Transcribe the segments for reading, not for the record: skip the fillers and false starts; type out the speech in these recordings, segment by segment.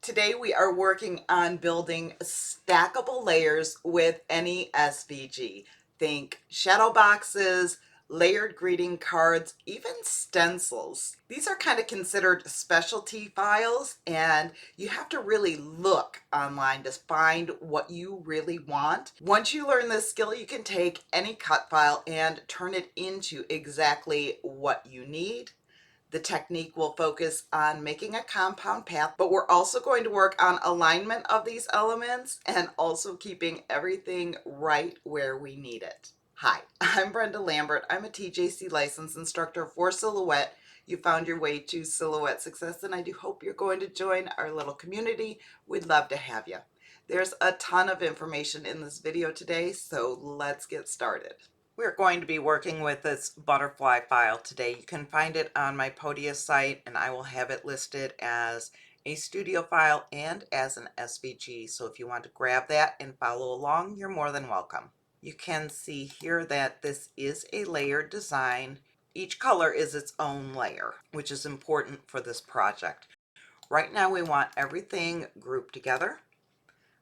Today we are working on building stackable layers with any SVG. Think shadow boxes, layered greeting cards, even stencils. These are kind of considered specialty files, and you have to really look online to find what you really want. Once you learn this skill, you can take any cut file and turn it into exactly what you need. The technique will focus on making a compound path, but we're also going to work on alignment of these elements and also keeping everything right where we need it. Hi, I'm Brenda Lambert. I'm a TJC licensed instructor for Silhouette. You found your way to Silhouette Success, and I do hope you're going to join our little community. We'd love to have you. There's a ton of information in this video today, so let's get started. We're going to be working with this butterfly file today. You can find it on my Podia site, and I will have it listed as a studio file and as an SVG. So if you want to grab that and follow along, you're more than welcome. You can see here that this is a layered design. Each color is its own layer, which is important for this project. Right now we want everything grouped together.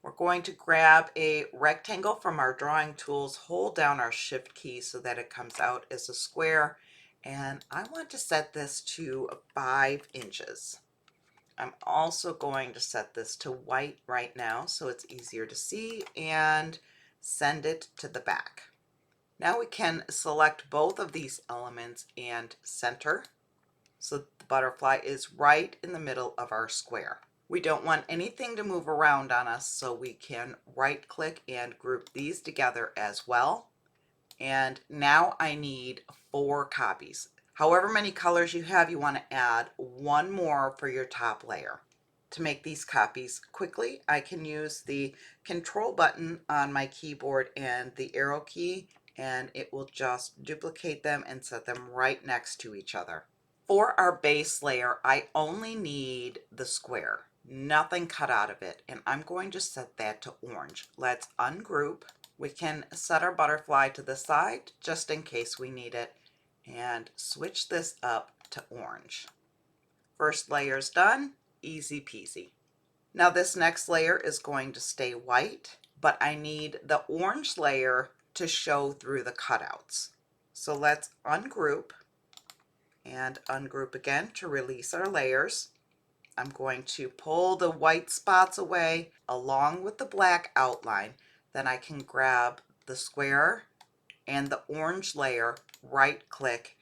We're going to grab a rectangle from our drawing tools, hold down our shift key so that it comes out as a square, and I want to set this to 5 inches. I'm also going to set this to white right now so it's easier to see, and send it to the back. Now we can select both of these elements and center so the butterfly is right in the middle of our square. We don't want anything to move around on us, so we can right click and group these together as well. And now I need 4 copies. However many colors you have, you want to add 1 more for your top layer. To make these copies quickly, I can use the control button on my keyboard and the arrow key, and it will just duplicate them and set them right next to each other. For our base layer, I only need the square, nothing cut out of it, and I'm going to set that to orange. Let's ungroup. We can set our butterfly to the side just in case we need it, and switch this up to orange. First layer's done, easy peasy. Now this next layer is going to stay white, but I need the orange layer to show through the cutouts. So let's ungroup and ungroup again to release our layers. I'm going to pull the white spots away along with the black outline. Then I can grab the square and the orange layer, right click,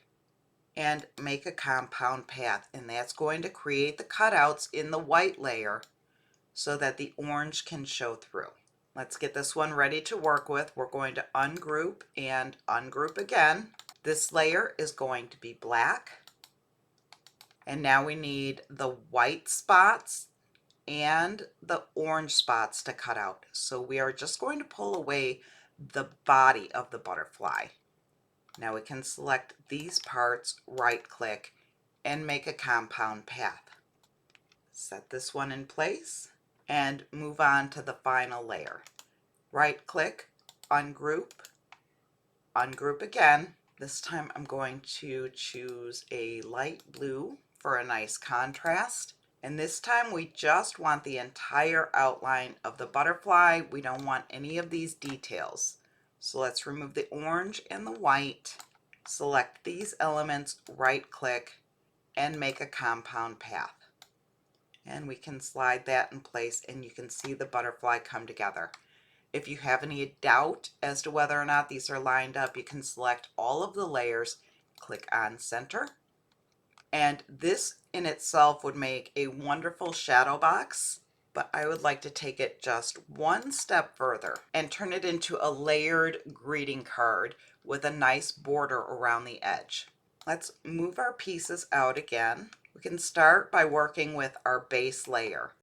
and make a compound path. And that's going to create the cutouts in the white layer so that the orange can show through. Let's get this one ready to work with. We're going to ungroup and ungroup again. This layer is going to be black. And now we need the white spots and the orange spots to cut out. So we are just going to pull away the body of the butterfly. Now we can select these parts, right click, and make a compound path. Set this one in place and move on to the final layer. Right click, ungroup, ungroup again. This time I'm going to choose a light blue for a nice contrast. And this time we just want the entire outline of the butterfly. We don't want any of these details. So let's remove the orange and the white, select these elements, right click, and make a compound path. And we can slide that in place and you can see the butterfly come together. If you have any doubt as to whether or not these are lined up, you can select all of the layers, click on center. And this in itself would make a wonderful shadow box, but I would like to take it just one step further and turn it into a layered greeting card with a nice border around the edge. Let's move our pieces out again. We can start by working with our base layer.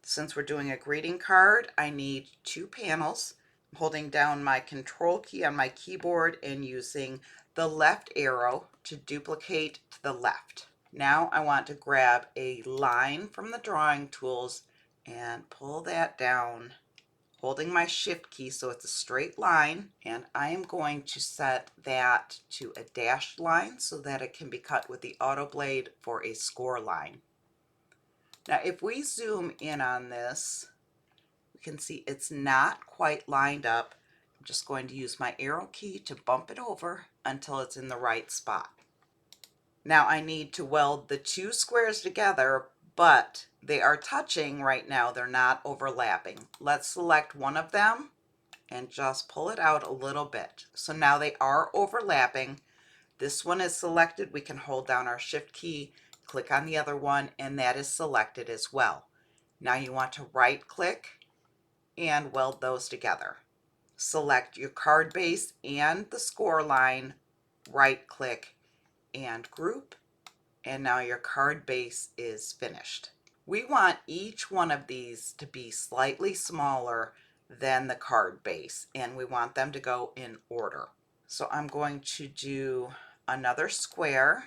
Since we're doing a greeting card, I need 2 panels. I'm holding down my control key on my keyboard and using the left arrow to duplicate to the left. Now I want to grab a line from the drawing tools and pull that down, holding my shift key so it's a straight line, and I am going to set that to a dashed line so that it can be cut with the auto blade for a score line. Now, if we zoom in on this, we can see it's not quite lined up. I'm just going to use my arrow key to bump it over until it's in the right spot. Now I need to weld the two squares together, but they are touching right now. They're not overlapping. Let's select one of them and just pull it out a little bit. So now they are overlapping. This one is selected. We can hold down our shift key, click on the other one, and that is selected as well. Now you want to right click and weld those together. Select your card base and the score line, right click and group, and now your card base is finished. We want each one of these to be slightly smaller than the card base, and we want them to go in order. So I'm going to do another square,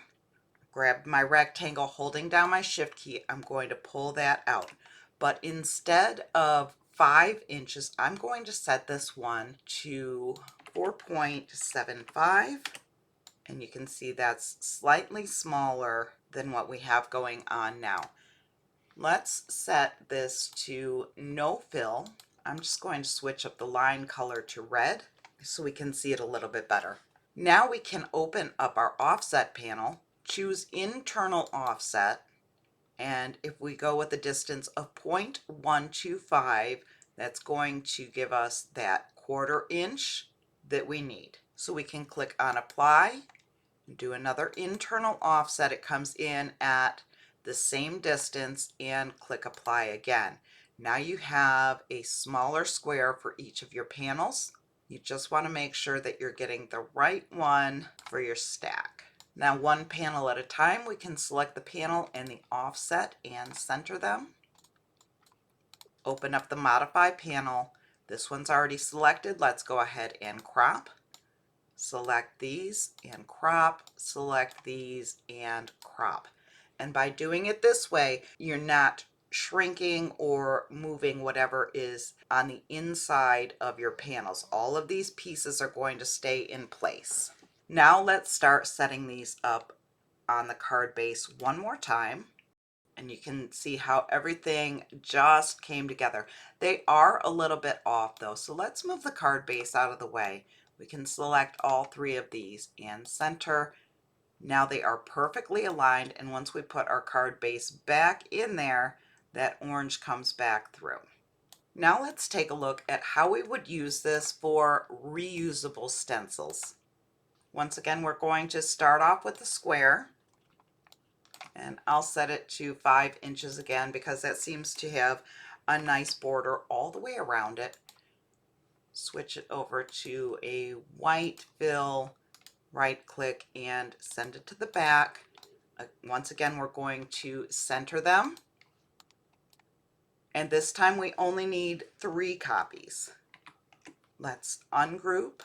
grab my rectangle, holding down my shift key. I'm going to pull that out, but instead of 5 inches, I'm going to set this one to 4.75, and you can see that's slightly smaller than what we have going on now. Let's set this to no fill. I'm just going to switch up the line color to red so we can see it a little bit better. Now we can open up our offset panel, choose internal offset, and if we go with a distance of 0.125, that's going to give us that 1/4 inch that we need. So we can click on apply, do another internal offset. It comes in at the same distance, and click apply again. Now you have a smaller square for each of your panels. You just want to make sure that you're getting the right one for your stack. Now, one panel at a time, we can select the panel and the offset and center them. Open up the modify panel. This one's already selected. Let's go ahead and crop. Select these and crop, select these and crop. And by doing it this way, you're not shrinking or moving whatever is on the inside of your panels. All of these pieces are going to stay in place. Now let's start setting these up on the card base one more time. And you can see how everything just came together. They are a little bit off though, so let's move the card base out of the way. We can select all 3 of these and center. Now they are perfectly aligned, and once we put our card base back in there, that orange comes back through. Now let's take a look at how we would use this for reusable stencils. Once again, we're going to start off with the square, and I'll set it to 5 inches again because that seems to have a nice border all the way around it. Switch it over to a white fill, right click and send it to the back. Once again, we're going to center them, and this time we only need 3 copies. Let's ungroup.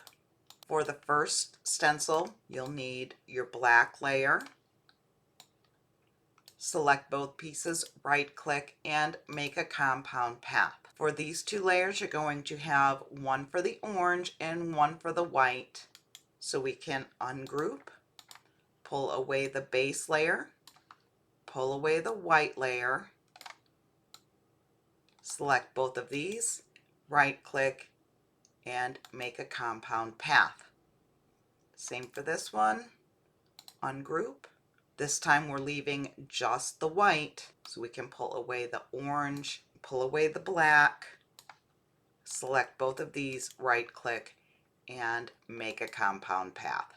For the first stencil, you'll need your black layer. Select both pieces, right click, and make a compound path. For these 2 layers, you're going to have one for the orange and one for the white. So we can ungroup, pull away the base layer, pull away the white layer, select both of these, right click, and make a compound path. Same for this one, ungroup. This time we're leaving just the white, so we can pull away the orange, pull away the black, select both of these, right click, and make a compound path.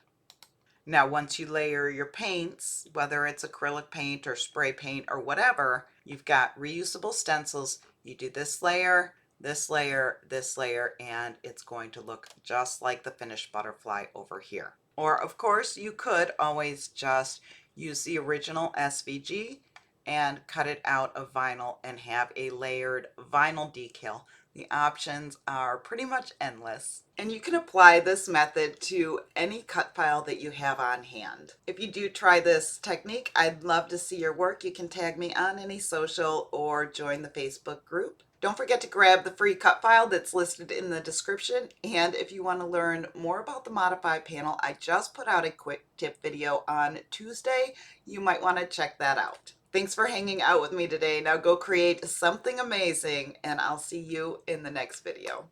Now, once you layer your paints, whether it's acrylic paint or spray paint or whatever, you've got reusable stencils. You do this layer, this layer, this layer, and it's going to look just like the finished butterfly over here. Or of course, you could always just use the original SVG and cut it out of vinyl and have a layered vinyl decal. The options are pretty much endless, and you can apply this method to any cut file that you have on hand. If you do try this technique, I'd love to see your work. You can tag me on any social or join the Facebook group. Don't forget to grab the free cut file that's listed in the description, and if you want to learn more about the Modify panel, I just put out a quick tip video on Tuesday. You might want to check that out. Thanks for hanging out with me today. Now go create something amazing, and I'll see you in the next video.